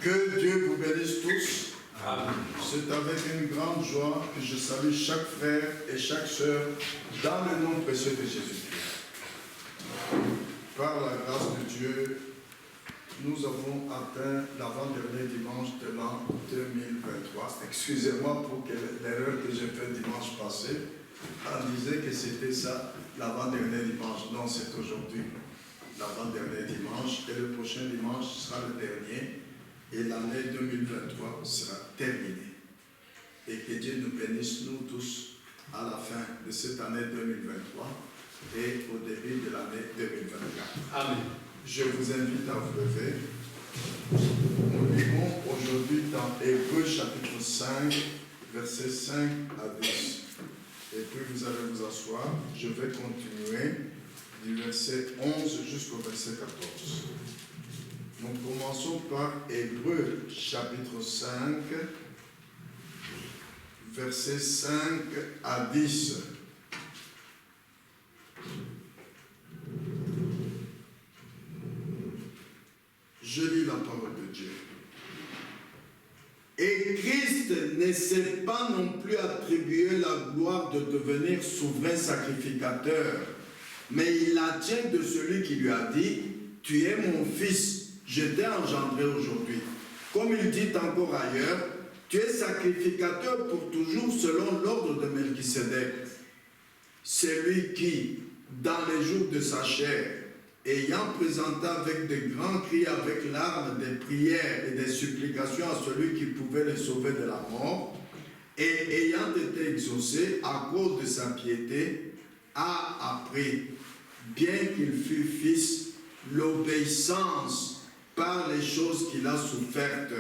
Que Dieu vous bénisse tous. Amen. C'est avec une grande joie que je salue chaque frère et chaque sœur dans le nom précieux de Jésus-Christ. Par la grâce de Dieu, nous avons atteint l'avant-dernier dimanche de l'an 2023. Excusez-moi pour l'erreur que j'ai faite dimanche passé. On disait que c'était ça, l'avant-dernier dimanche. Non, c'est aujourd'hui l'avant-dernier dimanche. Et le prochain dimanche sera le dernier. Et l'année 2023 sera terminée. Et que Dieu nous bénisse, nous tous, à la fin de cette année 2023 et au début de l'année 2024. Amen. Je vous invite à vous lever. Nous lirons aujourd'hui dans Hébreux chapitre 5, versets 5 à 10. Et puis vous allez vous asseoir. Je vais continuer du verset 11 jusqu'au verset 14. Nous commençons par Hébreux chapitre 5, versets 5 à 10. Je lis la parole de Dieu. Et Christ ne s'est pas non plus attribué la gloire de devenir souverain sacrificateur, mais il la tient de celui qui lui a dit, « Tu es mon fils, je t'ai engendré aujourd'hui. » Comme il dit encore ailleurs, « Tu es sacrificateur pour toujours selon l'ordre de Melchisédek. » C'est lui qui, dans les jours de sa chair, ayant présenté avec de grands cris, avec larmes, des prières et des supplications à celui qui pouvait le sauver de la mort, et ayant été exaucé à cause de sa piété, a appris, bien qu'il fût fils, l'obéissance par les choses qu'il a souffertes,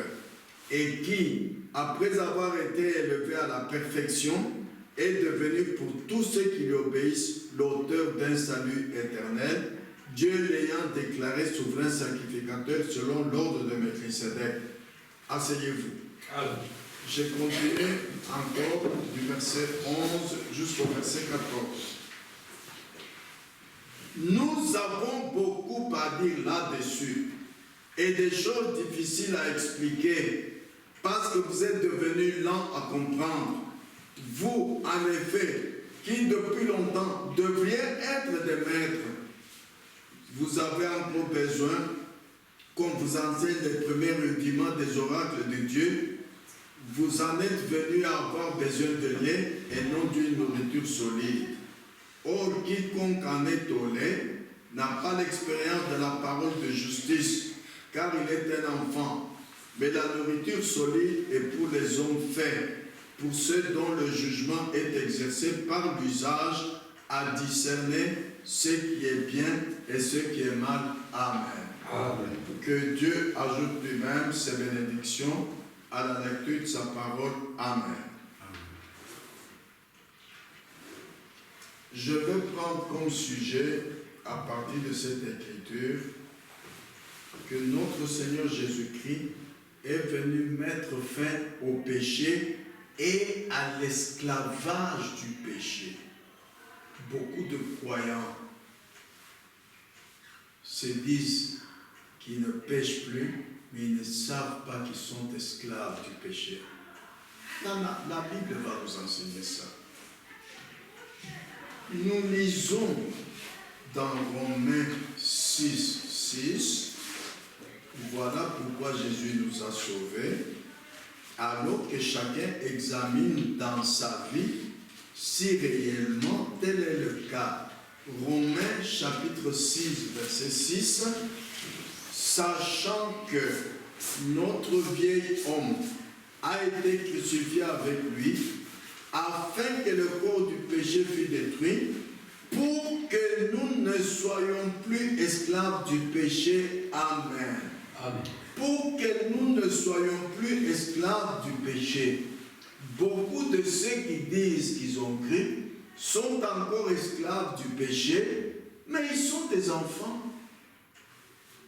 et qui, après avoir été élevé à la perfection, est devenu pour tous ceux qui lui obéissent l'auteur d'un salut éternel, Dieu l'ayant déclaré souverain sacrificateur selon l'ordre de Melchisédek. Asseyez-vous. Amen. Je continue encore du verset 11 jusqu'au verset 14. Nous avons beaucoup à dire là-dessus et des choses difficiles à expliquer parce que vous êtes devenus lents à comprendre. Vous, en effet, qui depuis longtemps devriez être des maîtres, vous avez encore besoin qu'on vous enseigne les premiers rudiments des oracles de Dieu. Vous en êtes venus à avoir besoin de lait et non d'une nourriture solide. Or, quiconque en est au lait n'a pas l'expérience de la parole de justice, car il est un enfant. Mais la nourriture solide est pour les hommes faits, pour ceux dont le jugement est exercé par l'usage à discerner ce qui est bien et ce qui est mal. Amen. Amen. Que Dieu ajoute lui-même ses bénédictions à la lecture de sa parole. Amen. Je vais prendre comme sujet, à partir de cette écriture, que notre Seigneur Jésus-Christ est venu mettre fin au péché et à l'esclavage du péché. Beaucoup de croyants se disent qu'ils ne pêchent plus, mais ils ne savent pas qu'ils sont esclaves du péché. La Bible va nous enseigner ça. Nous lisons dans Romains 6, 6, voilà pourquoi Jésus nous a sauvés, alors que chacun examine dans sa vie si réellement tel est le cas. Romains chapitre 6, verset 6, sachant que notre vieil homme a été crucifié avec lui, afin que le corps du péché fût détruit, pour que nous ne soyons plus esclaves du péché. Amen. Amen. Pour que nous ne soyons plus esclaves du péché. Beaucoup de ceux qui disent qu'ils ont cru sont encore esclaves du péché, mais ils sont des enfants.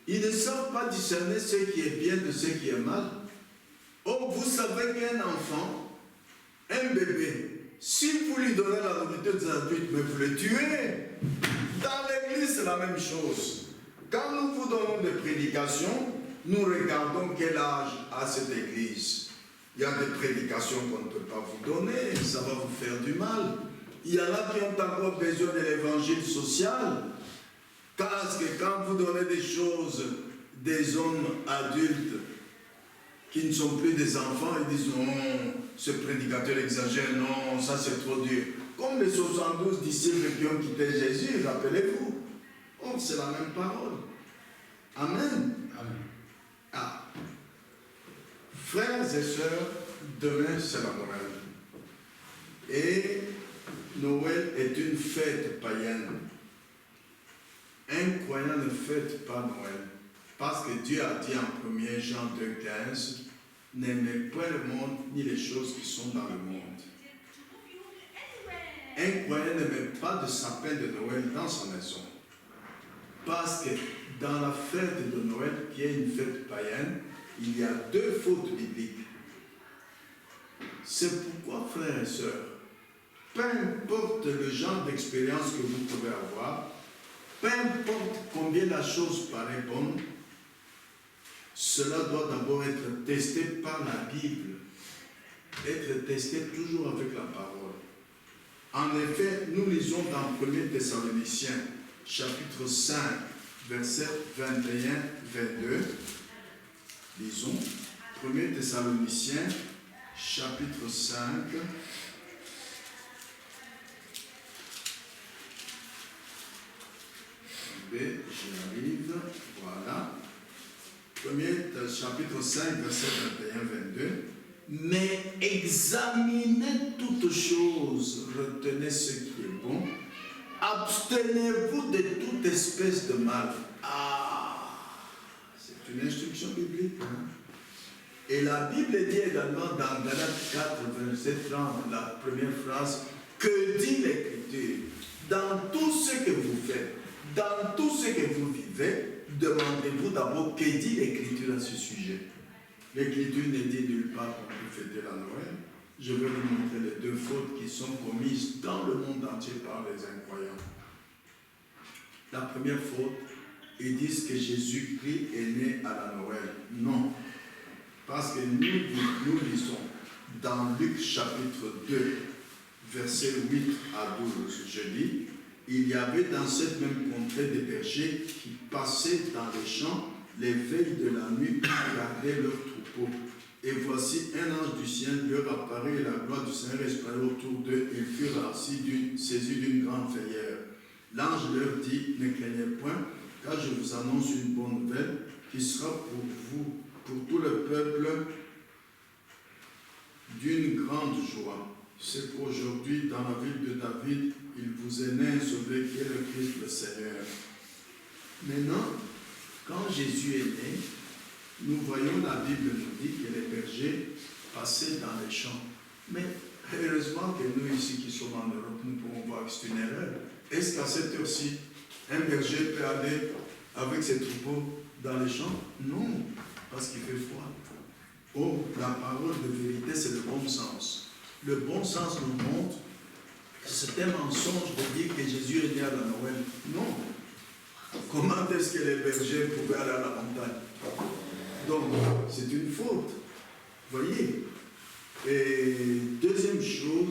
Ils ne savent pas discerner ce qui est bien de ce qui est mal. Oh, vous savez qu'un enfant, un bébé, si vous lui donnez la nourriture des adultes, mais vous le tuez. Dans l'église, c'est la même chose. Quand nous vous donnons des prédications, nous regardons quel âge a cette église. Il y a des prédications qu'on ne peut pas vous donner, ça va vous faire du mal. Il y en a qui ont encore besoin de l'évangile social. Parce que quand vous donnez des choses des hommes adultes qui ne sont plus des enfants, ils disent non, ce prédicateur exagère, non, ça c'est trop dur. Comme les 72 disciples qui ont quitté Jésus, rappelez-vous. Oh, c'est la même parole. Amen. Amen. Ah. Frères et sœurs, demain c'est la Noël. Et Noël est une fête païenne. Un croyant ne fête pas Noël. Parce que Dieu a dit en 1 Jean 2,15, n'aimez point le monde ni les choses qui sont dans le monde. Un croyant ne met pas de sapin de Noël dans sa maison. Parce que dans la fête de Noël, qui est une fête païenne, il y a deux fautes bibliques. C'est pourquoi, frères et sœurs, peu importe le genre d'expérience que vous pouvez avoir, peu importe combien la chose paraît bonne, cela doit d'abord être testé par la Bible, être testé toujours avec la parole. En effet, nous lisons dans 1 Thessaloniciens, chapitre 5, versets 21-22. Lisons 1 Thessaloniciens, chapitre 5. J'arrive, voilà. 1er chapitre 5, verset 21-22. Mais examinez toutes choses, retenez ce qui est bon, abstenez-vous de toute espèce de mal. Ah, c'est une instruction biblique. Hein? Et la Bible dit également dans Galates 4, verset 30, la première phrase, que dit l'Écriture? Dans tout ce que vous faites, dans tout ce que vous vivez, demandez-vous d'abord que dit l'Écriture à ce sujet. L'Écriture ne dit nulle part qu'on peut fêter la Noël. Je vais vous montrer les deux fautes qui sont commises dans le monde entier par les incroyants. La première faute, ils disent que Jésus-Christ est né à la Noël. Non. Parce que nous lisons dans Luc chapitre 2, versets 8 à 12, je lis, il y avait dans cette même contrée des bergers qui passaient dans les champs les veilles de la nuit pour garder leurs troupeaux. Et voici un ange du ciel leur apparut et la gloire du Seigneur resplendiait autour d'eux. Ils furent assis saisis d'une grande frayeur. L'ange leur dit, ne craignez point, car je vous annonce une bonne nouvelle qui sera pour vous, pour tout le peuple, d'une grande joie. C'est qu'aujourd'hui, dans la ville de David, il vous est né un sauveur qui est le Christ le Seigneur. Maintenant, quand Jésus est né, nous voyons la Bible nous dit que les bergers passaient dans les champs. Mais heureusement que nous ici qui sommes en Europe, nous pouvons voir que c'est une erreur. Est-ce qu'à cette heure-ci, un berger peut aller avec ses troupeaux dans les champs? Non, parce qu'il fait froid. Oh, la parole de vérité, c'est le bon sens. Le bon sens nous montre que c'est un mensonge de dire que Jésus est né à la Noël. Non. Comment est-ce que les bergers pouvaient aller à la montagne? Donc, c'est une faute. Voyez. Et deuxième chose,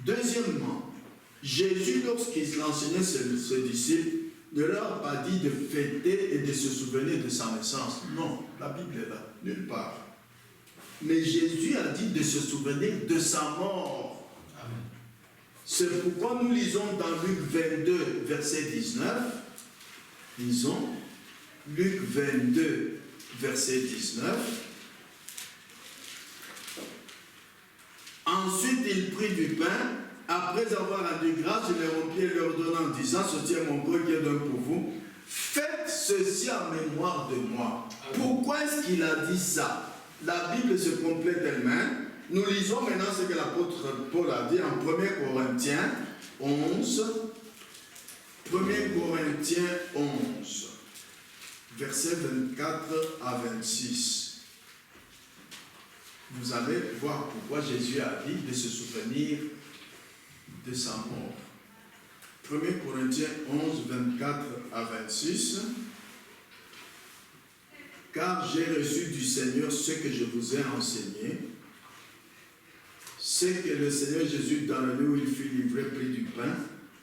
deuxièmement, Jésus, lorsqu'il enseignait ses disciples, ne leur a pas dit de fêter et de se souvenir de sa naissance. Non, la Bible est là, nulle part. Mais Jésus a dit de se souvenir de sa mort. Amen. C'est pourquoi nous lisons dans Luc 22, verset 19. Lisons Luc 22, verset 19. Ensuite, il prit du pain. Après avoir rendu grâce, il les rompit et leur donna en disant, ceci est mon corps qui est donné pour vous. Faites ceci en mémoire de moi. Pourquoi est-ce qu'il a dit ça? La Bible se complète elle-même. Nous lisons maintenant ce que l'apôtre Paul a dit en 1 Corinthiens 11. 1 Corinthiens 11, versets 24 à 26. Vous allez voir pourquoi Jésus a dit de se souvenir de sa mort. 1 Corinthiens 11, 24 24 à 26. Car j'ai reçu du Seigneur ce que je vous ai enseigné. C'est que le Seigneur Jésus, dans le lieu où il fut livré, prit du pain,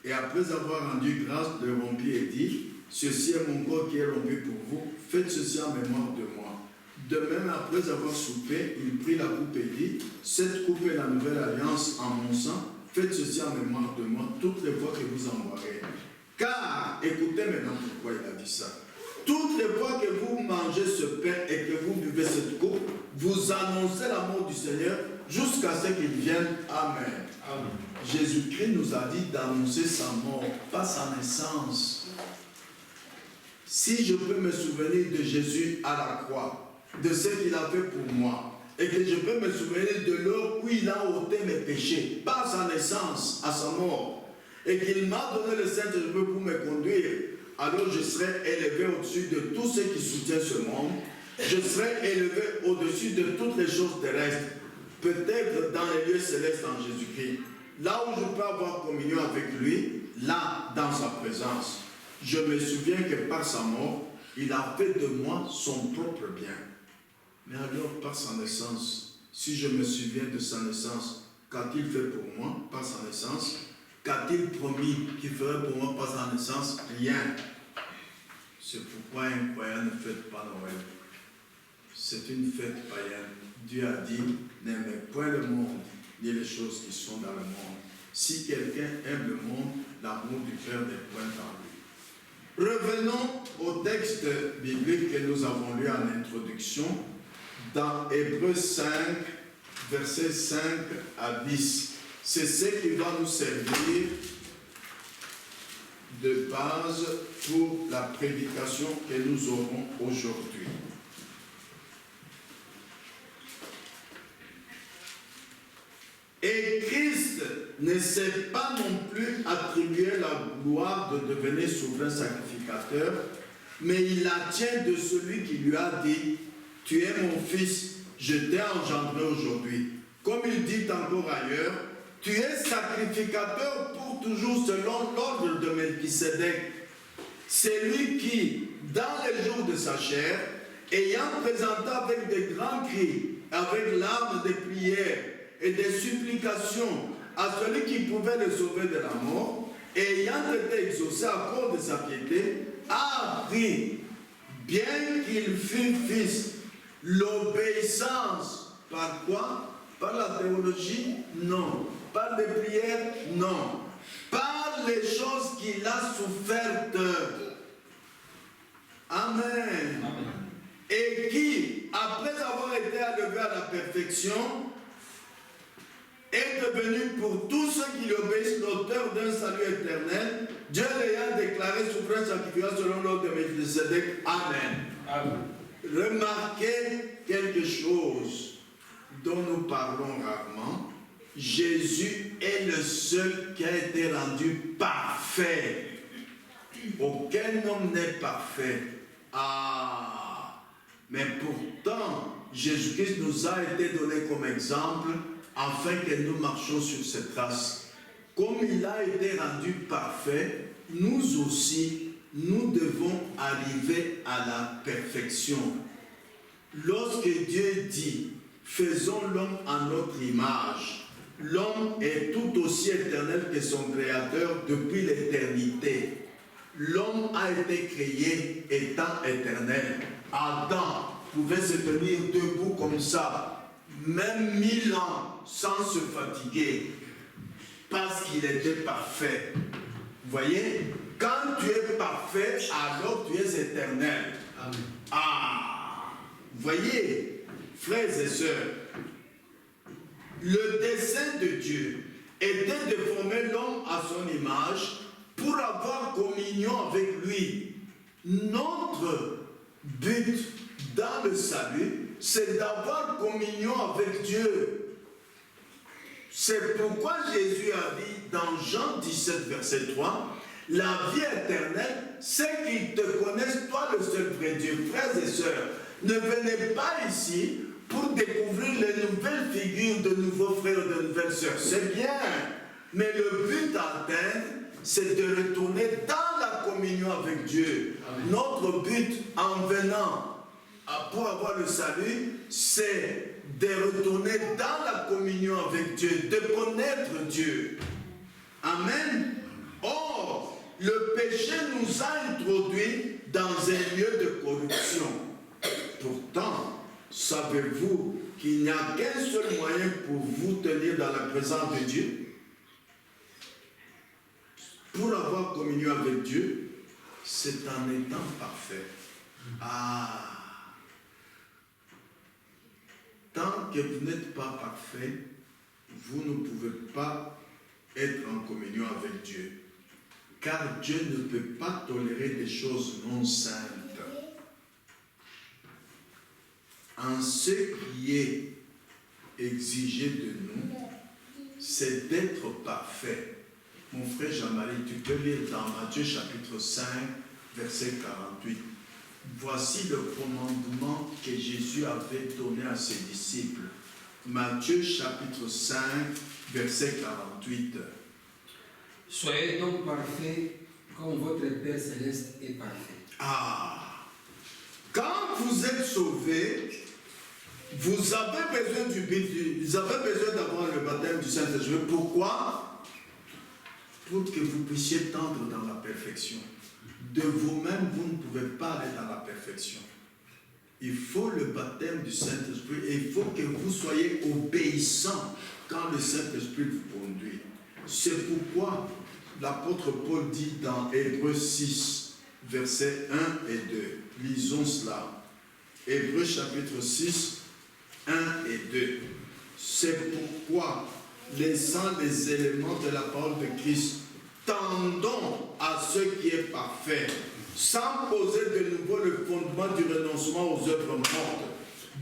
et après avoir rendu grâce, le rompit et dit, ceci est mon corps qui est rompu pour vous, faites ceci en mémoire de moi. De même, après avoir soupé, il prit la coupe et dit, cette coupe est la nouvelle alliance en mon sang, faites ceci en mémoire de moi, toutes les fois que vous en boirez. Car, écoutez maintenant pourquoi il a dit ça. Toutes les fois que vous mangez ce pain et que vous buvez cette coupe, vous annoncez la mort du Seigneur jusqu'à ce qu'il vienne. Amen. Amen. Jésus-Christ nous a dit d'annoncer sa mort, pas sa naissance. Si je peux me souvenir de Jésus à la croix, de ce qu'il a fait pour moi, et que je peux me souvenir de l'heure où il a ôté mes péchés, pas à sa naissance, à sa mort, et qu'il m'a donné le Saint-Esprit pour me conduire, alors je serai élevé au-dessus de tout ce qui soutient ce monde. Je serai élevé au-dessus de toutes les choses terrestres, peut-être dans les lieux célestes en Jésus-Christ. Là où je peux avoir communion avec lui, là, dans sa présence. Je me souviens que par sa mort, il a fait de moi son propre bien. Mais alors, par sa naissance, si je me souviens de sa naissance, qu'a-t-il fait pour moi par sa naissance? Qu'a-t-il promis qu'il ferait pour moi par sa naissance? Rien. C'est pourquoi un croyant ne fête pas Noël. C'est une fête païenne. Dieu a dit, n'aimez point le monde, ni les choses qui sont dans le monde. Si quelqu'un aime le monde, l'amour du Père n'est point en lui. Revenons au texte biblique que nous avons lu en introduction, dans Hébreux 5, versets 5 à 10. C'est ce qui va nous servir de base pour la prédication que nous aurons aujourd'hui. Et Christ ne s'est pas non plus attribué la gloire de devenir souverain sacrificateur, mais il la tient de celui qui lui a dit, « Tu es mon fils, je t'ai engendré aujourd'hui. » Comme il dit encore ailleurs, « Tu es sacrificateur pour toujours selon l'ordre de Melchisédek. » C'est lui qui, dans les jours de sa chair, ayant présenté avec des grands cris, avec larmes de prières, et des supplications à celui qui pouvait le sauver de la mort, et ayant été exaucé à cause de sa piété, a appris, bien qu'il fût fils, l'obéissance. Par quoi? Par la théologie? Non. Par les prières? Non. Par les choses qu'il a souffertes. Amen. Amen. Et qui, après avoir été élevé à la perfection, est devenu pour tous ceux qui lui obéissent l'auteur d'un salut éternel, Dieu l'ayant déclaré souverain sacrificateur selon l'ordre de Melchisédek. Amen. Amen. Remarquez quelque chose dont nous parlons rarement. Jésus est le seul qui a été rendu parfait. Aucun homme n'est parfait. Ah, mais pourtant, Jésus-Christ nous a été donné comme exemple afin que nous marchions sur ses traces. Comme il a été rendu parfait, nous aussi, nous devons arriver à la perfection. Lorsque Dieu dit, faisons l'homme à notre image, l'homme est tout aussi éternel que son créateur depuis l'éternité. L'homme a été créé étant éternel. Adam pouvait se tenir debout comme ça, même 1000 ans, sans se fatiguer, parce qu'il était parfait. Vous voyez, quand tu es parfait, alors tu es éternel. Amen. Ah, vous voyez, frères et sœurs, le dessein de Dieu était de former l'homme à son image pour avoir communion avec lui. Notre but dans le salut, c'est d'avoir communion avec Dieu. C'est pourquoi Jésus a dit dans Jean 17, verset 3, « La vie éternelle, c'est qu'ils te connaissent, toi le seul vrai Dieu. » Frères et sœurs, ne venez pas ici pour découvrir les nouvelles figures de nouveaux frères et de nouvelles sœurs. C'est bien, mais le but à atteindre, c'est de retourner dans la communion avec Dieu. Amen. Notre but en venant pour avoir le salut, c'est de retourner dans la communion avec Dieu, de connaître Dieu. Amen. Or, le péché nous a introduits dans un lieu de corruption. Pourtant, savez-vous qu'il n'y a qu'un seul moyen pour vous tenir dans la présence de Dieu? Pour avoir communion avec Dieu, c'est en étant parfait. Tant que vous n'êtes pas parfait, vous ne pouvez pas être en communion avec Dieu. Car Dieu ne peut pas tolérer des choses non saintes. En ce qui est exigé de nous, c'est d'être parfait. Mon frère Jean-Marie, tu peux lire dans Matthieu chapitre 5, verset 48. Voici le commandement que Jésus avait donné à ses disciples. Matthieu chapitre 5, verset 48. Soyez donc parfaits comme votre Père Céleste est parfait. Quand vous êtes sauvés, vous avez besoin d'avoir le baptême du Saint-Esprit. Pourquoi? Pour que vous puissiez tendre dans la perfection. De vous-même, vous ne pouvez pas aller dans la perfection. Il faut le baptême du Saint-Esprit et il faut que vous soyez obéissants quand le Saint-Esprit vous conduit. C'est pourquoi l'apôtre Paul dit dans Hébreux 6, versets 1 et 2. Lisons cela. Hébreux chapitre 6, 1 et 2. C'est pourquoi, laissant les éléments de la parole de Christ, tendons à ce qui est parfait, sans poser de nouveau le fondement du renoncement aux œuvres mortes,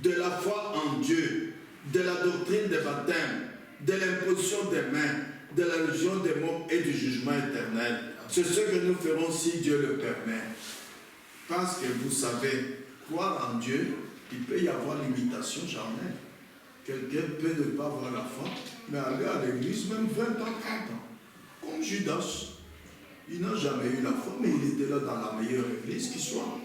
de la foi en Dieu, de la doctrine des baptêmes, de l'imposition des mains, de la légion des morts et du jugement éternel. C'est ce que nous ferons si Dieu le permet. Parce que vous savez, croire en Dieu, il peut y avoir l'imitation charnelle. Quelqu'un peut ne pas avoir la foi, mais aller à l'église même 20 ans, 30 ans. Comme Judas, il n'a jamais eu la foi, mais il était là dans la meilleure église qui soit.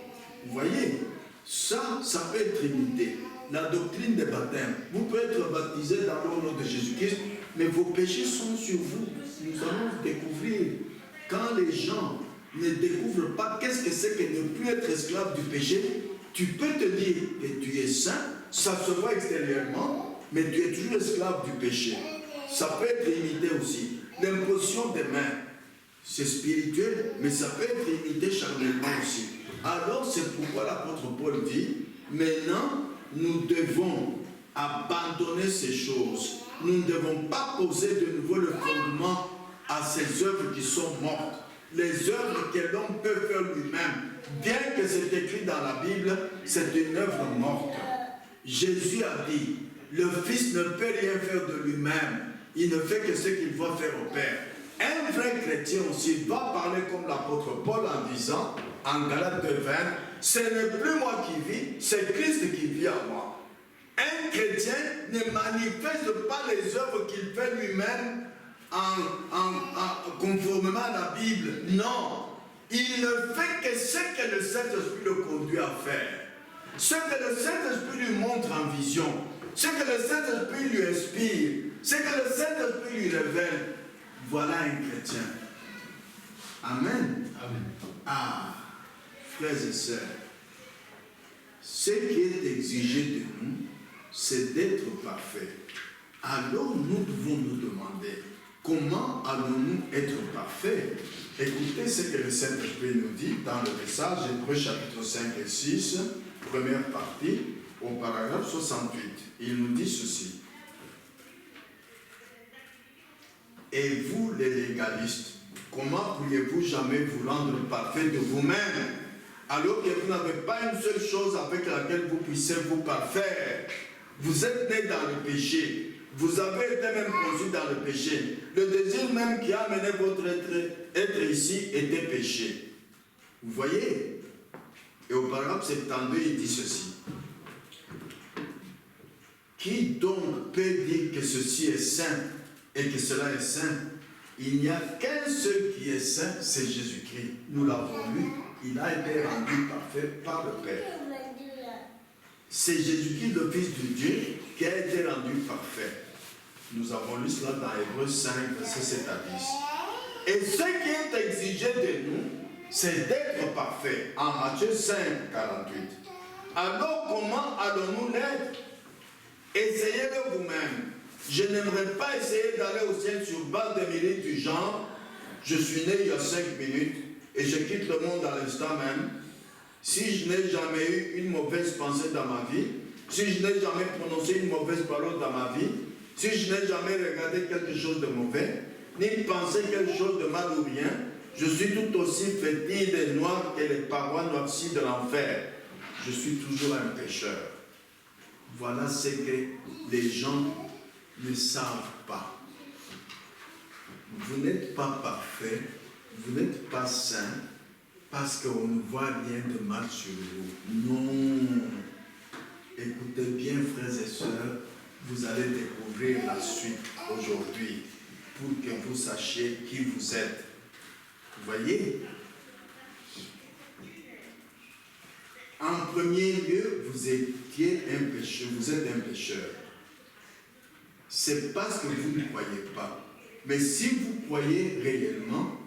Vous voyez, ça peut être imité. La doctrine des baptêmes. Vous pouvez être baptisé dans le nom de Jésus-Christ, mais vos péchés sont sur vous. Nous allons découvrir. Quand les gens ne découvrent pas qu'est-ce que c'est que ne plus être esclave du péché, tu peux te dire que tu es saint, ça se voit extérieurement, mais tu es toujours esclave du péché. Ça peut être imité aussi. L'imposition des mains, c'est spirituel, mais ça peut être imité charnellement aussi. Alors, c'est pourquoi l'apôtre Paul dit, maintenant, nous devons abandonner ces choses. Nous ne devons pas poser de nouveau le fondement à ces œuvres qui sont mortes. Les œuvres que l'homme peut faire lui-même, bien que c'est écrit dans la Bible, c'est une œuvre morte. Jésus a dit, le Fils ne peut rien faire de lui-même. Il ne fait que ce qu'il va faire au Père. Un vrai chrétien aussi va parler comme l'apôtre Paul en disant, en Galates 2:20, ce n'est plus moi qui vis, c'est Christ qui vit en moi. Un chrétien ne manifeste pas les œuvres qu'il fait lui-même conformément à la Bible. Non, il ne fait que ce que le Saint-Esprit le conduit à faire. Ce que le Saint-Esprit lui montre en vision, ce que le Saint-Esprit lui inspire, ce que le Saint-Esprit lui révèle. Voilà un chrétien. Amen. Amen. Frères et sœurs, ce qui est exigé de nous, c'est d'être parfaits. Alors nous devons nous demander, comment allons-nous être parfaits? Écoutez ce que le Saint-Esprit nous dit dans le message Hébreux chapitre 5 et 6, première partie, au paragraphe 68. Il nous dit ceci. Et vous, les légalistes, comment pourriez-vous jamais vous rendre parfait de vous-même, alors que vous n'avez pas une seule chose avec laquelle vous puissiez vous parfaire? Vous êtes nés dans le péché. Vous avez été même conçus dans le péché. Le désir même qui a amené votre être ici était péché. Vous voyez? Et au paragraphe 72, il dit ceci. Qui donc peut dire que ceci est saint et que cela est saint? Il n'y a qu'un seul qui est saint, c'est Jésus-Christ. Nous l'avons lu, il a été rendu parfait par le Père. C'est Jésus-Christ, le Fils de Dieu, qui a été rendu parfait. Nous avons lu cela dans Hébreux 5, verset 7 à 10. Et ce qui est exigé de nous, c'est d'être parfait. En Matthieu 5, 48. Alors comment allons-nous l'être? Essayez-le vous-même. Je n'aimerais pas essayer d'aller au ciel sur base de minutes du genre je suis né il y a 5 minutes et je quitte le monde à l'instant même. Si je n'ai jamais eu une mauvaise pensée dans ma vie, si je n'ai jamais prononcé une mauvaise parole dans ma vie, si je n'ai jamais regardé quelque chose de mauvais, ni pensé quelque chose de mal ou rien, je suis tout aussi fétide et noir que les parois noircies de l'enfer. Je suis toujours un pécheur. Voilà ce que les gens ne savent pas. Vous n'êtes pas parfait, vous n'êtes pas saint, parce qu'on ne voit rien de mal sur vous. Non. Écoutez bien, frères et sœurs, vous allez découvrir la suite aujourd'hui pour que vous sachiez qui vous êtes. Vous voyez? En premier lieu, vous étiez un pécheur, vous êtes un pécheur. C'est parce que vous ne croyez pas. Mais si vous croyez réellement,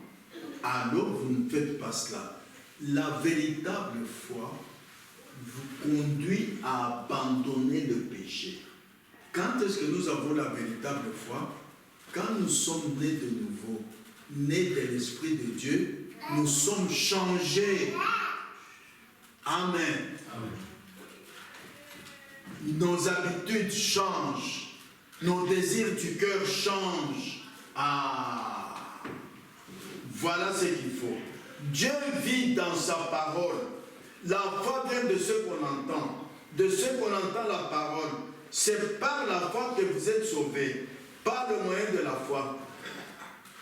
alors vous ne faites pas cela. La véritable foi vous conduit à abandonner le péché. Quand est-ce que nous avons la véritable foi? Quand nous sommes nés de nouveau, nés de l'Esprit de Dieu, nous sommes changés. Amen. Amen. Nos habitudes changent. Nos désirs du cœur changent. Ah, voilà ce qu'il faut. Dieu vit dans sa parole. La foi vient de ce qu'on entend. De ce qu'on entend la parole. C'est par la foi que vous êtes sauvés. Par le moyen de la foi.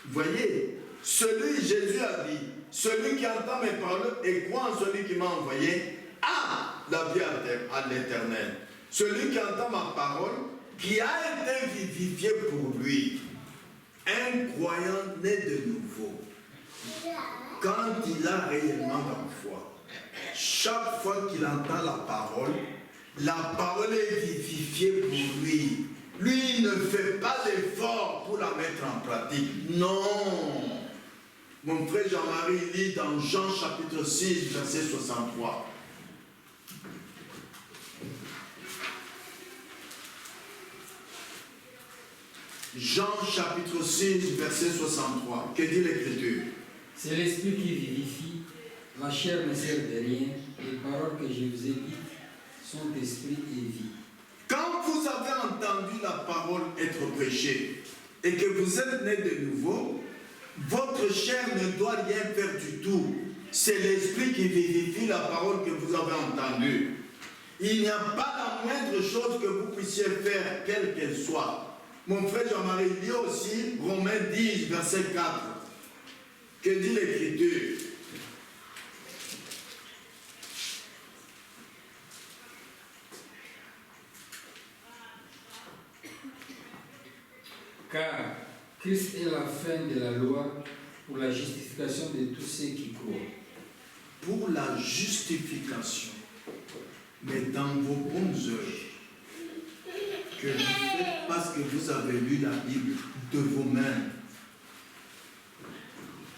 Voyez, Jésus a dit, celui qui entend mes paroles et croit en celui qui m'a envoyé a la vie à l'éternel. Celui qui entend ma parole, qui a été vivifié pour lui. Un croyant né de nouveau, quand il a réellement la foi, chaque fois qu'il entend la parole est vivifiée pour lui. Lui, il ne fait pas d'effort pour la mettre en pratique. Non. Mon frère Jean-Marie lit dans Jean chapitre 6, verset 63. Jean chapitre 6, verset 63. Que dit l'Écriture? C'est l'Esprit qui vivifie, la chair ne sert de rien, les paroles que je vous ai dites sont esprit et vie. Quand vous avez entendu la parole être prêchée et que vous êtes né de nouveau, votre chair ne doit rien faire du tout. C'est l'Esprit qui vivifie la parole que vous avez entendue. Il n'y a pas la moindre chose que vous puissiez faire, quelle qu'elle soit. Mon frère Jean-Marie lit aussi Romains 10, verset 4. Que dit l'Écriture? Car Christ est la fin de la loi pour la justification de tous ceux qui croient. Pour la justification, mais dans vos bonnes œuvres, que vous faites parce que vous avez lu la Bible de vous-même.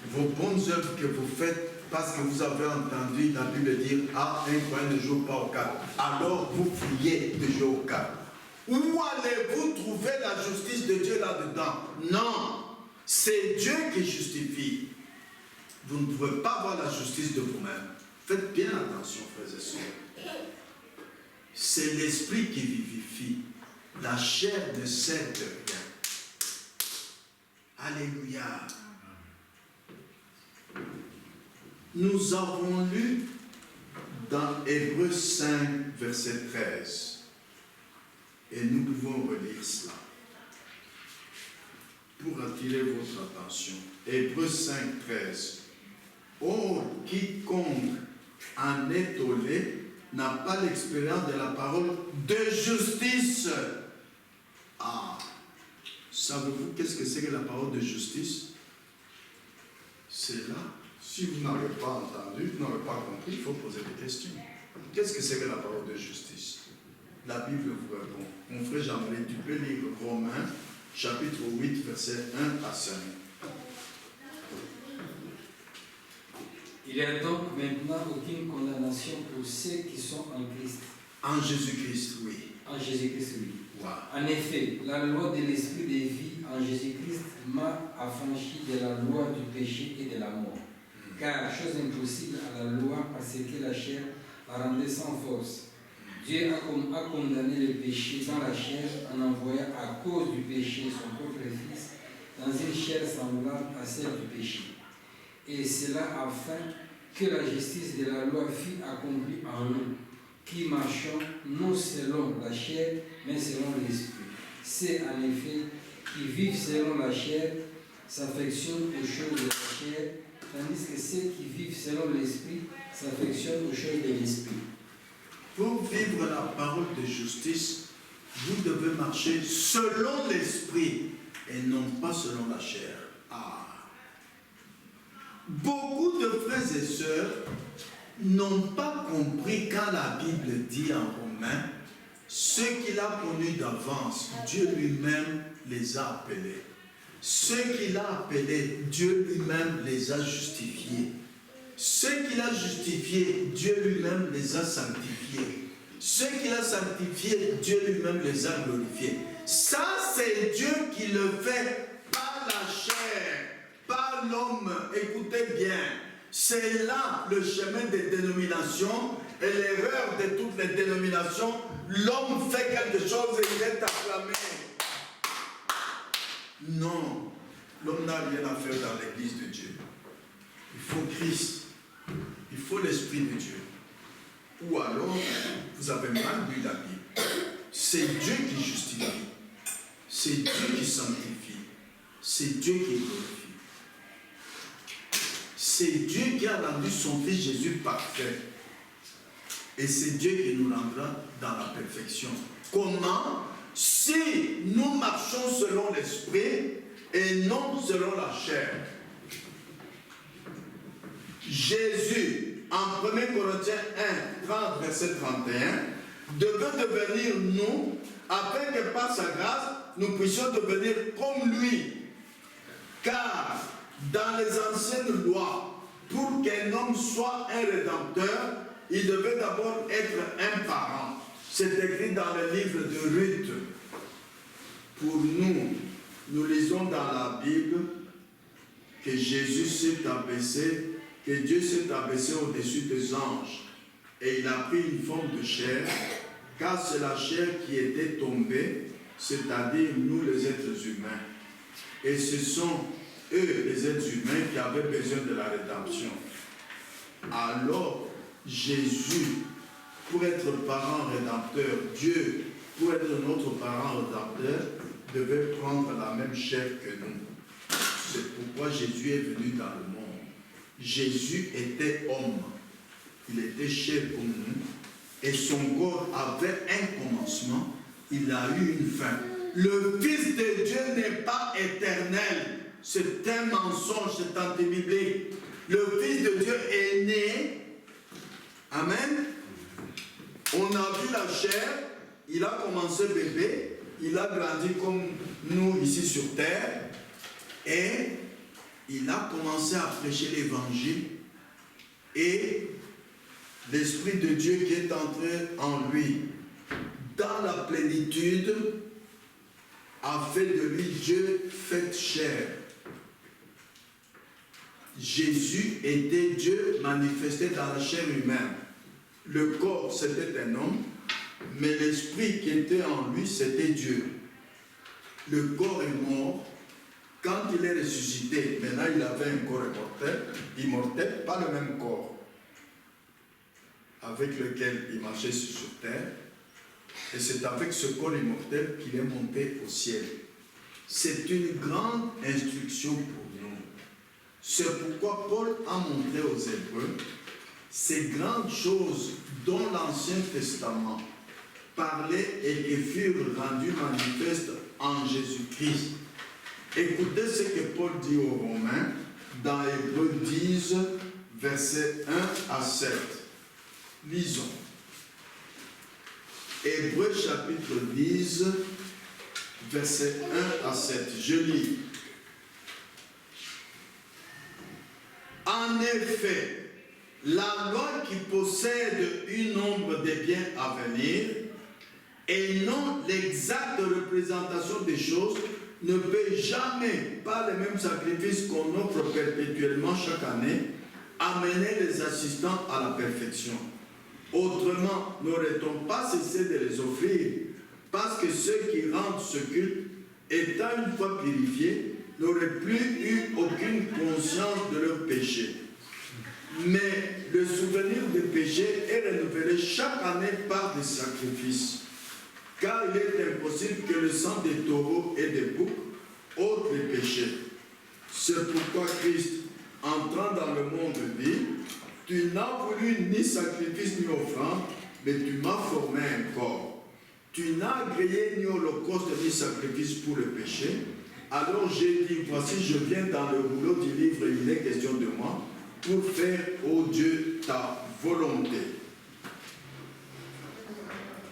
Vos bonnes œuvres que vous faites parce que vous avez entendu la Bible dire « Ah, un croyant ne joue pas au cartes ». Alors vous fuyez de jouer au cartes. Où allez-vous trouver la justice de Dieu là-dedans? Non, c'est Dieu qui justifie. Vous ne pouvez pas avoir la justice de vous-même. Faites bien attention, frères et sœurs. C'est l'Esprit qui vivifie. La chair ne sert de rien. Alléluia. Nous avons lu dans Hébreux 5, verset 13. Et nous pouvons relire cela pour attirer votre attention. Hébreux 5, 13. Or, quiconque en est tollé n'a pas l'expérience de la parole de justice. Ah, savez-vous qu'est-ce que c'est que la parole de justice? C'est là. Si vous n'avez pas entendu, vous n'avez pas compris, il faut poser des questions. Qu'est-ce que c'est que la parole de justice? La Bible vous répond. Mon frère Jean-Marie, tu peux lire Romains, chapitre 8, versets 1 à 5. Il n'y a donc maintenant aucune condamnation pour ceux qui sont en Christ. En Jésus-Christ, oui. En Jésus-Christ, oui. Wow. En effet, la loi de l'esprit de vie en Jésus-Christ m'a affranchi de la loi du péché et de la mort. Car chose impossible à la loi parce que la chair la rendait sans force. Dieu a condamné le péché dans la chair en envoyant à cause du péché son propre Fils dans une chair semblable à celle du péché. Et cela afin que la justice de la loi fût accomplie en nous, qui marchons non selon la chair, mais selon l'esprit. C'est en effet qui vivent selon la chair s'affectionnent aux choses de la chair, tandis que ceux qui vivent selon l'esprit s'affectionnent aux choses de l'esprit. Pour vivre la parole de justice, vous devez marcher selon l'esprit et non pas selon la chair. Ah. Beaucoup de frères et sœurs n'ont pas compris quand la Bible dit en Romains, ceux qu'il a connus d'avance, Dieu lui-même les a appelés. Ceux qu'il a appelés, Dieu lui-même les a justifiés. Ceux qu'il a justifiés, Dieu lui-même les a sanctifiés. Ceux qu'il a sanctifiés, Dieu lui-même les a glorifiés. Ça, c'est Dieu qui le fait, pas la chair, pas l'homme. Écoutez bien, c'est là le chemin des dénominations et l'erreur de toutes les dénominations. L'homme fait quelque chose et il est acclamé. Non, l'homme n'a rien à faire dans l'église de Dieu. Il faut Christ. Il faut l'Esprit de Dieu. Ou alors, vous avez mal lu la Bible. C'est Dieu qui justifie. C'est Dieu qui sanctifie. C'est Dieu qui glorifie. C'est Dieu qui a rendu son Fils Jésus parfait. Et c'est Dieu qui nous rendra dans la perfection. Comment? Si nous marchons selon l'Esprit et non selon la chair. Jésus, en 1 Corinthiens 1, 30, verset 31, devait devenir nous, afin que par sa grâce, nous puissions devenir comme lui. Car dans les anciennes lois, pour qu'un homme soit un rédempteur, il devait d'abord être un parent. C'est écrit dans le livre de Ruth. Pour nous, nous lisons dans la Bible que Jésus s'est abaissé, que Dieu s'est abaissé au-dessus des anges et il a pris une forme de chair, car c'est la chair qui était tombée, c'est-à-dire nous les êtres humains. Et ce sont eux, les êtres humains, qui avaient besoin de la rédemption. Alors, Jésus, pour être parent rédempteur, Dieu, pour être notre parent rédempteur, devait prendre la même chair que nous. C'est pourquoi Jésus est venu dans le monde. Jésus était homme, il était chair comme nous, et son corps avait un commencement, il a eu une fin. Le Fils de Dieu n'est pas éternel, c'est un mensonge, c'est anti-biblique. Le Fils de Dieu est né, amen. On a vu la chair, il a commencé bébé, il a grandi comme nous ici sur terre, et il a commencé à prêcher l'évangile et l'Esprit de Dieu qui est entré en lui dans la plénitude a fait de lui Dieu fait chair. Jésus était Dieu manifesté dans la chair humaine. Le corps c'était un homme, mais l'Esprit qui était en lui c'était Dieu. Le corps est mort. Quand il est ressuscité, maintenant il avait un corps immortel, pas le même corps avec lequel il marchait sur terre. Et c'est avec ce corps immortel qu'il est monté au ciel. C'est une grande instruction pour nous. C'est pourquoi Paul a montré aux Hébreux ces grandes choses dont l'Ancien Testament parlait et qui furent rendues manifestes en Jésus-Christ. Écoutez ce que Paul dit aux Romains dans Hébreux 10, versets 1 à 7. Lisons. Hébreux chapitre 10, versets 1 à 7. Je lis. En effet, la loi qui possède une ombre des biens à venir et non l'exacte représentation des choses ne peut jamais, par les mêmes sacrifices qu'on offre perpétuellement chaque année, amener les assistants à la perfection. Autrement, n'aurait-on pas cessé de les offrir, parce que ceux qui rendent ce culte, étant une fois purifiés, n'auraient plus eu aucune conscience de leurs péchés. Mais le souvenir des péchés est renouvelé chaque année par des sacrifices. Car il est impossible que le sang des taureaux et des boucs ôte les péchés. C'est pourquoi Christ, entrant dans le monde, dit, « Tu n'as voulu ni sacrifice ni offrande, mais tu m'as formé un corps. Tu n'as agréé ni holocauste ni sacrifice pour le péché. Alors j'ai dit, voici, je viens dans le rouleau du livre, il est question de moi, pour faire, ô Dieu, ta volonté. »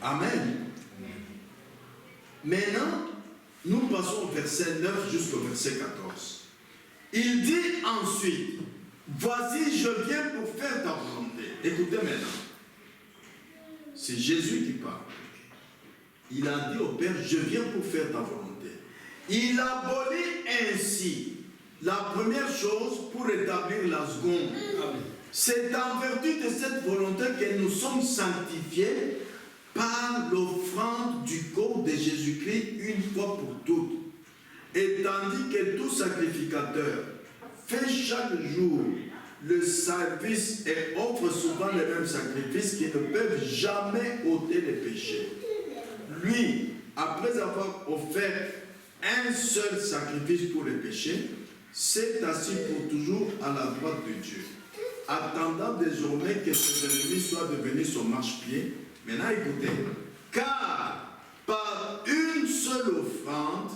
Amen. Maintenant, nous passons au verset 9 jusqu'au verset 14. Il dit ensuite, voici, je viens pour faire ta volonté. Écoutez maintenant. C'est Jésus qui parle. Il a dit au Père, je viens pour faire ta volonté. Il abolit ainsi la première chose pour établir la seconde. C'est en vertu de cette volonté que nous sommes sanctifiés par l'offrande du corps de Jésus-Christ une fois pour toutes. Et tandis que tout sacrificateur fait chaque jour le service et offre souvent les mêmes sacrifices qui ne peuvent jamais ôter les péchés. Lui, après avoir offert un seul sacrifice pour les péchés, s'est assis pour toujours à la droite de Dieu, attendant désormais que ses ennemis soient devenus son marchepied. Maintenant écoutez, car par une seule offrande,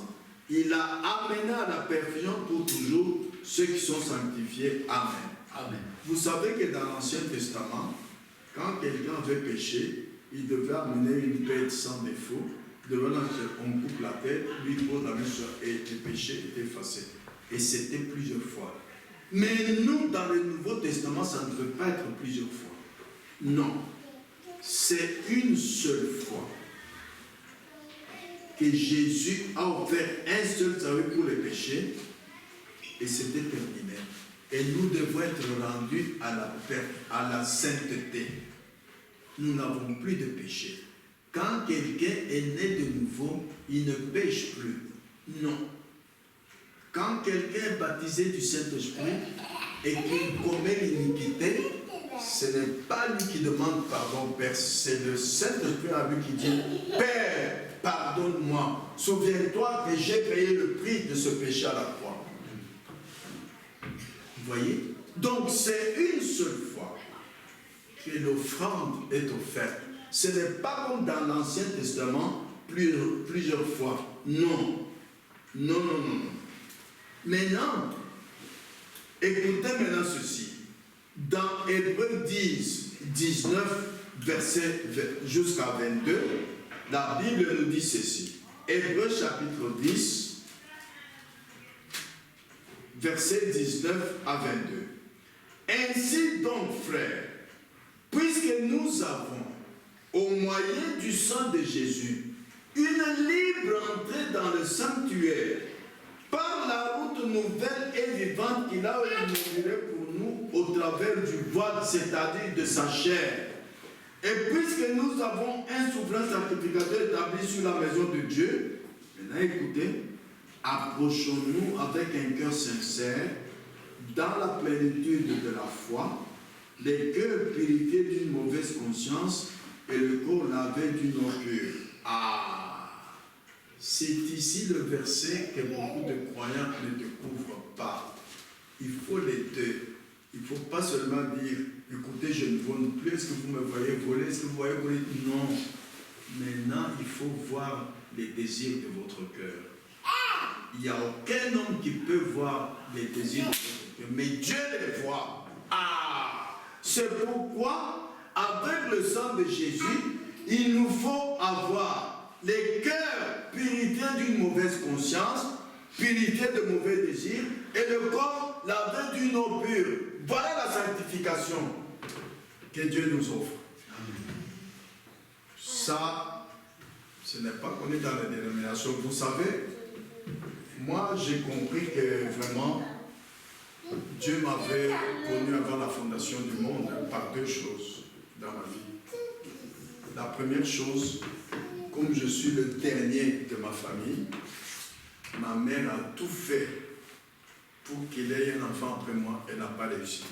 il a amené à la perfection pour toujours ceux qui sont sanctifiés. Amen. Amen. Vous savez que dans l'Ancien Testament, quand quelqu'un avait péché, il devait amener une bête sans défaut, devant laquelle on coupe la tête, lui pose la main sur et le péché est effacé. Et c'était plusieurs fois. Mais nous, dans le Nouveau Testament, ça ne peut pas être plusieurs fois. Non. C'est une seule fois que Jésus a offert un seul salut pour les péchés et c'était terminé. Et nous devons être rendus à la sainteté. Nous n'avons plus de péché. Quand quelqu'un est né de nouveau, il ne pêche plus. Non. Quand quelqu'un est baptisé du Saint-Esprit et qu'il commet l'iniquité, ce n'est pas lui qui demande pardon, Père, c'est le Saint-Esprit à lui qui dit, Père, pardonne-moi, souviens-toi que j'ai payé le prix de ce péché à la croix. Vous voyez? Donc c'est une seule fois que l'offrande est offerte. Ce n'est pas comme dans l'Ancien Testament, plusieurs fois. Non. Non, non, non, non. Maintenant, écoutez maintenant ceci. Dans Hébreux 10, 19, verset jusqu'à 22, la Bible nous dit ceci. Hébreux chapitre 10, verset 19 à 22. Ainsi donc, frères, puisque nous avons, au moyen du sang de Jésus, une libre entrée dans le sanctuaire, par la route nouvelle et vivante qu'il a inaugurée pour nous au travers du voile, c'est-à-dire de sa chair. Et puisque nous avons un souverain sacrificateur établi sur la maison de Dieu, maintenant écoutez, approchons-nous avec un cœur sincère, dans la plénitude de la foi, les cœurs purifiés d'une mauvaise conscience et le corps lavé d'une eau pure. Ah! C'est ici le verset que beaucoup de croyants ne découvrent pas. Il faut les deux. Il ne faut pas seulement dire, écoutez, je ne vole plus, est-ce que vous me voyez voler, est-ce que vous voyez voler? Non. Maintenant, il faut voir les désirs de votre cœur. Il n'y a aucun homme qui peut voir les désirs de votre cœur. mais Dieu les voit. Ah, c'est pourquoi, avec le sang de Jésus, il nous faut avoir les cœurs purifiés d'une mauvaise conscience, purifiés de mauvais désirs, et le corps lavé d'une eau pure. Voilà la sanctification que Dieu nous offre. Ça, ce n'est pas qu'on est dans la dénomination. Vous savez, moi j'ai compris que vraiment, Dieu m'avait connu avant la fondation du monde par deux choses dans ma vie. La première chose, comme je suis le dernier de ma famille, ma mère a tout fait pour qu'il ait un enfant après moi. Elle n'a pas réussi.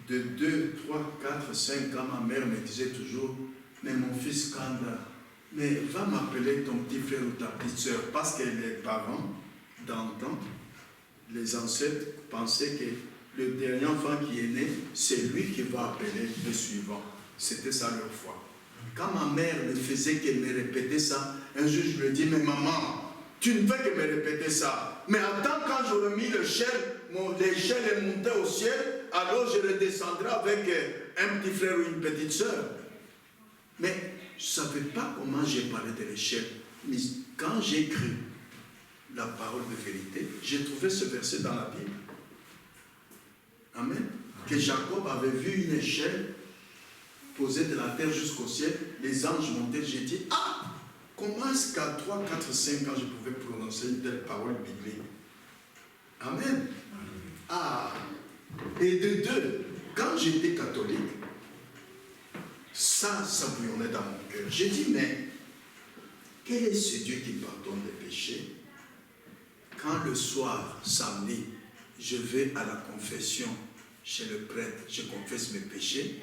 De 2, 3, 4, 5 ans, ma mère me disait toujours, mais mon fils Kanda, mais va m'appeler ton petit frère ou ta petite soeur, parce que les parents, d'antan, les ancêtres pensaient que le dernier enfant qui est né, c'est lui qui va appeler le suivant. C'était ça leur foi. Quand ma mère me faisait qu'elle me répétait ça, un jour je lui ai dit, mais maman, tu ne fais que me répéter ça. Mais attends, quand j'aurai mis l'échelle est montée au ciel, alors je redescendrai avec un petit frère ou une petite soeur. Mais je ne savais pas comment j'ai parlé de l'échelle. Mais quand j'ai cru la parole de vérité, j'ai trouvé ce verset dans la Bible. Amen. Que Jacob avait vu une échelle posée de la terre jusqu'au ciel, les anges montaient, j'ai dit, ah, comment est-ce qu'à 3, 4, 5 ans je pouvais prononcer une telle parole biblique? Amen. Ah, et de deux, quand j'étais catholique, ça bouillonnait dans mon cœur. J'ai dit, mais quel est ce Dieu qui pardonne les péchés? Quand le soir, samedi, je vais à la confession chez le prêtre, je confesse mes péchés.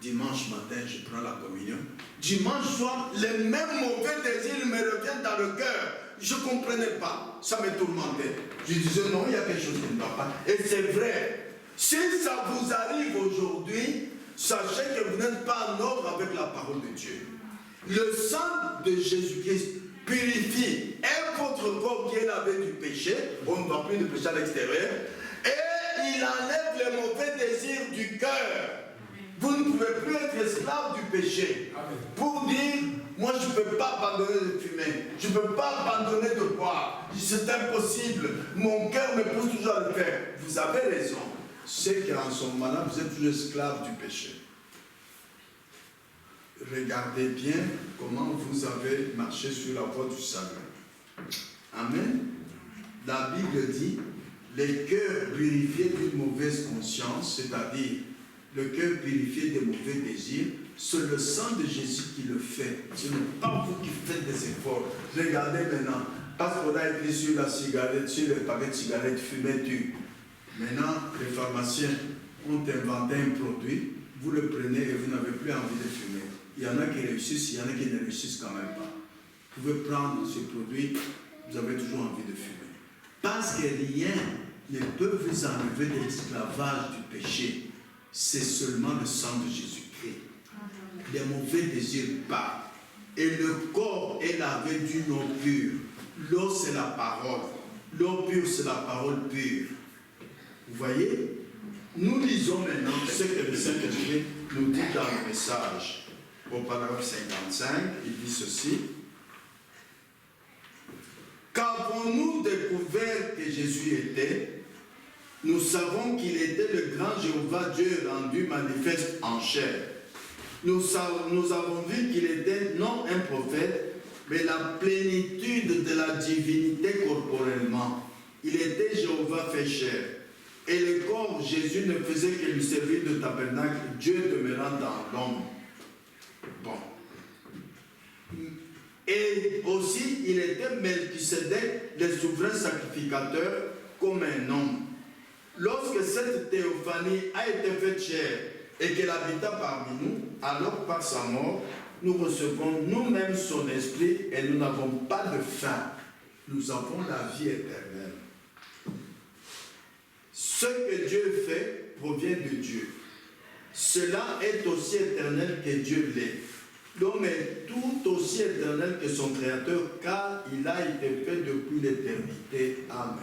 Dimanche matin, je prends la communion. Dimanche soir, les mêmes mauvais désirs me reviennent dans le cœur. Je ne comprenais pas. Ça me tourmentait. Je disais, non, il y a quelque chose qui ne va pas. Et c'est vrai. Si ça vous arrive aujourd'hui, sachez que vous n'êtes pas en ordre avec la parole de Dieu. Le sang de Jésus-Christ purifie et votre corps qui est lavé du péché. On ne voit plus de péché à l'extérieur. Et il enlève les mauvais désirs du cœur. Vous ne pouvez plus être esclave du péché. Amen. Pour dire, moi je ne peux pas abandonner de fumer, je ne peux pas abandonner de boire, c'est impossible, mon cœur me pousse toujours à le faire. Vous avez raison, c'est qu'en ce moment-là, vous êtes toujours esclave du péché. Regardez bien comment vous avez marché sur la voie du salut. Amen. La Bible dit, les cœurs purifiés d'une mauvaise conscience, c'est-à-dire le cœur purifié des mauvais désirs, c'est le sang de Jésus qui le fait. Ce n'est pas vous qui faites des efforts. Regardez maintenant, parce qu'on a écrit sur la cigarette, sur le paquet de cigarettes, fumez-tu. Maintenant, les pharmaciens ont inventé un produit, vous le prenez et vous n'avez plus envie de fumer. Il y en a qui réussissent, il y en a qui ne réussissent quand même pas. Vous pouvez prendre ce produit, vous avez toujours envie de fumer. Parce que rien ne peut vous enlever de l'esclavage du péché. C'est seulement le sang de Jésus-Christ. Les mauvais désirs partent. Et le corps est lavé d'une eau pure. L'eau, c'est la parole. L'eau pure, c'est la parole pure. Vous voyez? Nous lisons maintenant ce que le Saint-Esprit nous dit dans le message. Au paragraphe 55, il dit ceci. Qu'avons-nous découvert que Jésus était? Nous savons qu'il était le grand Jéhovah Dieu rendu manifeste en chair. Nous avons vu qu'il était non un prophète, mais la plénitude de la divinité corporellement. Il était Jéhovah fait chair. Et le corps, Jésus ne faisait que lui servir de tabernacle, Dieu demeurant dans l'homme. Bon. Et aussi, il était Melchisédek, le souverain sacrificateur, comme un homme. Lorsque cette théophanie a été faite chair et qu'elle habita parmi nous, alors par sa mort, nous recevons nous-mêmes son esprit et nous n'avons pas de faim. Nous avons la vie éternelle. Ce que Dieu fait provient de Dieu. Cela est aussi éternel que Dieu l'est. L'homme est tout aussi éternel que son Créateur, car il a été fait depuis l'éternité. Amen.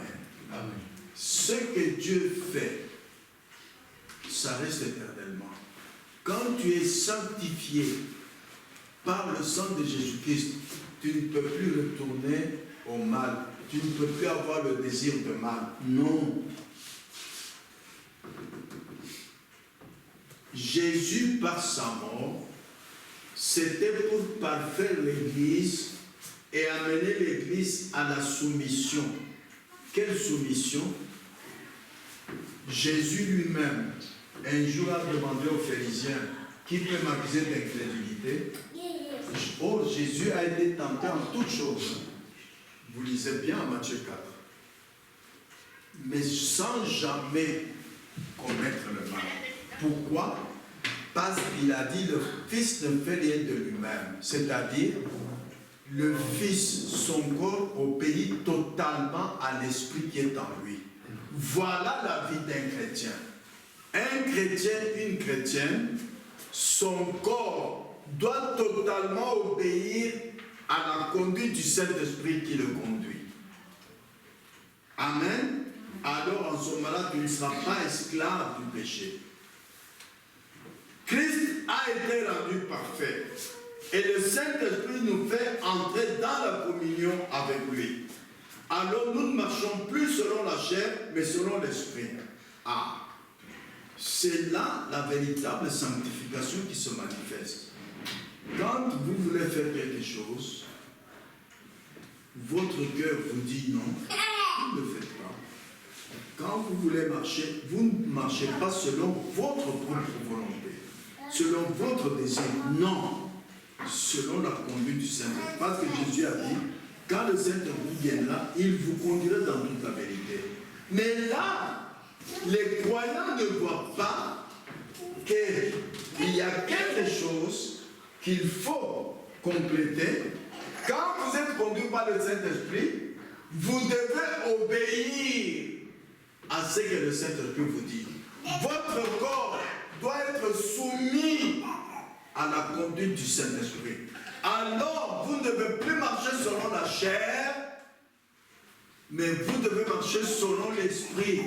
Amen. ce que Dieu fait, ça reste éternellement. Quand tu es sanctifié par le sang de Jésus-Christ, tu ne peux plus retourner au mal. Tu ne peux plus avoir le désir de mal. Non. Jésus, par sa mort, c'était pour parfaire l'Église et amener l'Église à la soumission. Quelle soumission? Jésus lui-même, un jour, a demandé aux pharisiens qui peut m'accuser d'incrédulité. Oh, Jésus a été tenté en toutes choses. Vous lisez bien en Matthieu 4. Mais sans jamais commettre le mal. Pourquoi? Parce qu'il a dit le Fils ne fait rien de lui-même. C'est-à-dire, le Fils, son corps obéit totalement à l'Esprit qui est en lui. Voilà la vie d'un chrétien. Un chrétien, une chrétienne, son corps doit totalement obéir à la conduite du Saint-Esprit qui le conduit. Amen. Alors en ce moment-là, tu ne seras pas esclave du péché. Christ a été rendu parfait. Et le Saint-Esprit nous fait entrer dans la communion avec lui. Alors nous ne marchons plus selon la chair, mais selon l'Esprit. Ah, c'est là la véritable sanctification qui se manifeste. Quand vous voulez faire quelque chose, votre cœur vous dit non, vous ne le faites pas. Quand vous voulez marcher, vous ne marchez pas selon votre propre volonté, selon votre désir, non, selon la conduite du Saint-Esprit. Parce que Jésus a dit, quand le Saint-Esprit viendra, il vous conduira dans toute la vérité. Mais là, les croyants ne voient pas qu'il y a quelque chose qu'il faut compléter. Quand vous êtes conduit par le Saint-Esprit, vous devez obéir à ce que le Saint-Esprit vous dit. Votre corps doit être soumis à la conduite du Saint-Esprit. Alors, vous ne devez plus marcher selon la chair, mais vous devez marcher selon l'Esprit.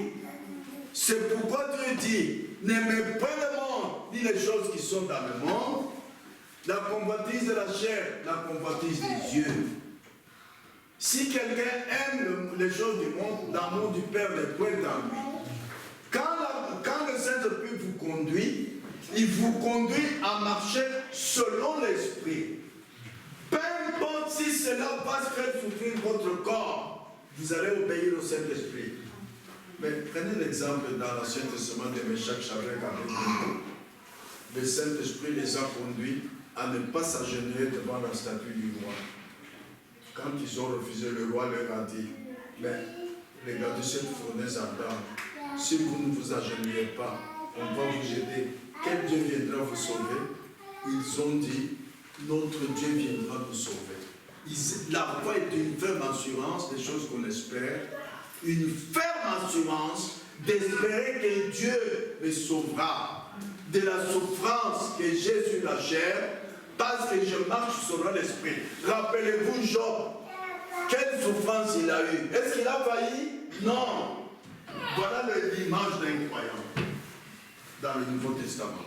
C'est pourquoi Dieu dit, n'aimez pas le monde, ni les choses qui sont dans le monde, la convoitise de la chair, la convoitise des yeux. Si quelqu'un aime les choses du monde, l'amour du Père n'est point dans lui. Quand le Saint-Esprit vous conduit, il vous conduit à marcher selon l'Esprit. Peu importe si cela va se faire souffrir votre corps, vous allez obéir au Saint-Esprit. Mais prenez l'exemple dans l'Ancien Testament de Meshach, Shadrach, Abednego. Le Saint-Esprit les a conduits à ne pas s'agenouiller devant la statue du roi. Quand ils ont refusé, le roi leur a dit, mais regardez cette fournaise ardente, si vous ne vous agenouillez pas, on va vous jeter. Quel Dieu viendra vous sauver? Ils ont dit, notre Dieu viendra nous sauver. La foi est une ferme assurance des choses qu'on espère, une ferme assurance d'espérer que Dieu les sauvera de la souffrance que Jésus la chair, parce que je marche selon l'Esprit. Rappelez-vous Job, quelle souffrance il a eue. Est-ce qu'il a failli? Non. Voilà l'image d'un croyant dans le Nouveau Testament.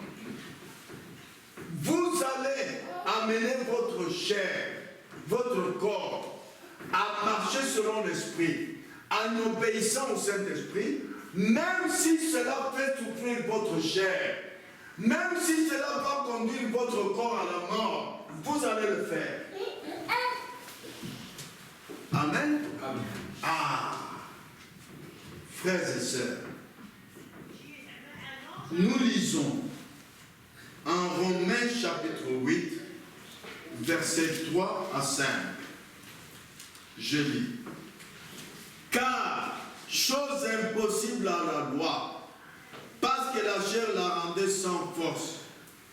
Vous allez amener votre chair, votre corps, à marcher selon l'Esprit, en obéissant au Saint-Esprit, même si cela fait souffrir votre chair, même si cela va conduire votre corps à la mort, vous allez le faire. Amen. Amen. Ah, frères et sœurs, nous lisons en Romains chapitre 8, versets 3 à 5. Je lis. Car, chose impossible à la loi, parce que la chair la rendait sans force,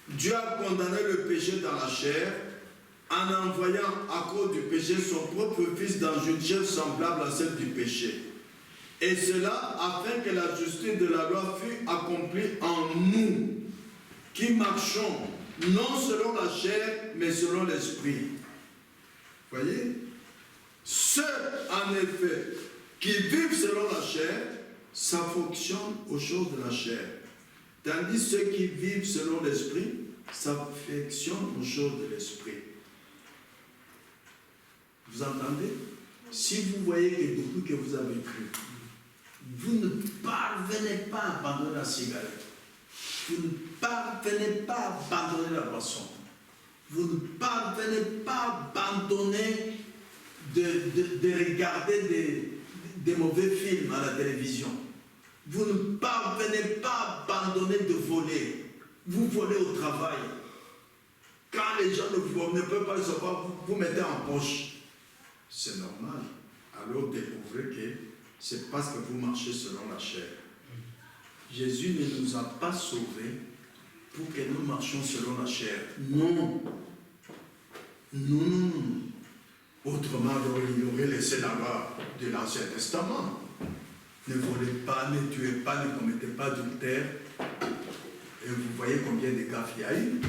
Dieu a condamné le péché dans la chair, en envoyant à cause du péché son propre Fils dans une chair semblable à celle du péché. Et cela afin que la justice de la loi fût accomplie en nous, qui marchons non selon la chair, mais selon l'Esprit. Voyez? Ceux, en effet, qui vivent selon la chair s'affectionnent aux choses de la chair. Tandis que ceux qui vivent selon l'esprit s'affectionnent aux choses de l'esprit. Vous entendez? Si vous voyez que depuis que vous avez cru, vous ne parvenez pas à abandonner la cigarette, vous ne parvenez pas à abandonner la boisson, vous ne parvenez pas à abandonner de regarder des mauvais films à la télévision, vous ne parvenez pas à abandonner de voler, vous volez au travail. Quand les gens ne peuvent pas le savoir, vous mettez en poche. C'est normal. Alors découvrez que c'est parce que vous marchez selon la chair. Jésus ne nous a pas sauvés pour que nous marchions selon la chair. Non. Non. Autrement, il aurait laissé la loi de l'Ancien Testament. Ne volez pas, ne tuez pas, ne commettez pas d'adultère. Et vous voyez combien de gaffes il y a eu.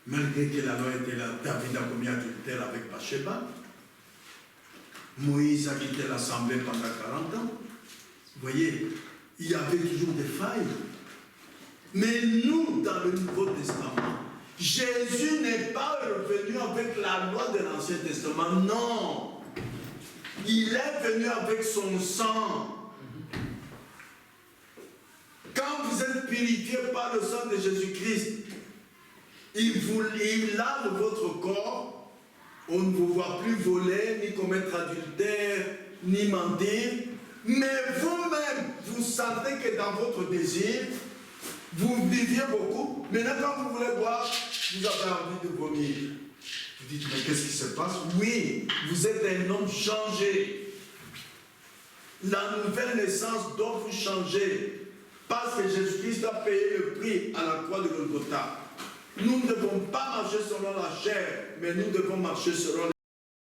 Malgré que la loi était là, David a commis adultère avec Bathsheba. Moïse a quitté l'assemblée pendant 40 ans. Vous voyez, il y avait toujours des failles. Mais nous, dans le Nouveau Testament, Jésus n'est pas revenu avec la loi de l'Ancien Testament. Non. Il est venu avec son sang. Quand vous êtes purifié par le sang de Jésus-Christ, il lave votre corps. On ne vous voit plus voler, ni commettre adultère, ni mentir. Mais vous-même, vous sentez que dans votre désir, vous viviez beaucoup. Maintenant, quand vous voulez boire, vous avez envie de vomir. Vous dites, mais qu'est-ce qui se passe? Oui, vous êtes un homme changé. La nouvelle naissance doit vous changer. Parce que Jésus-Christ a payé le prix à la croix de Golgotha. Nous ne devons pas marcher selon la chair, mais nous devons marcher selon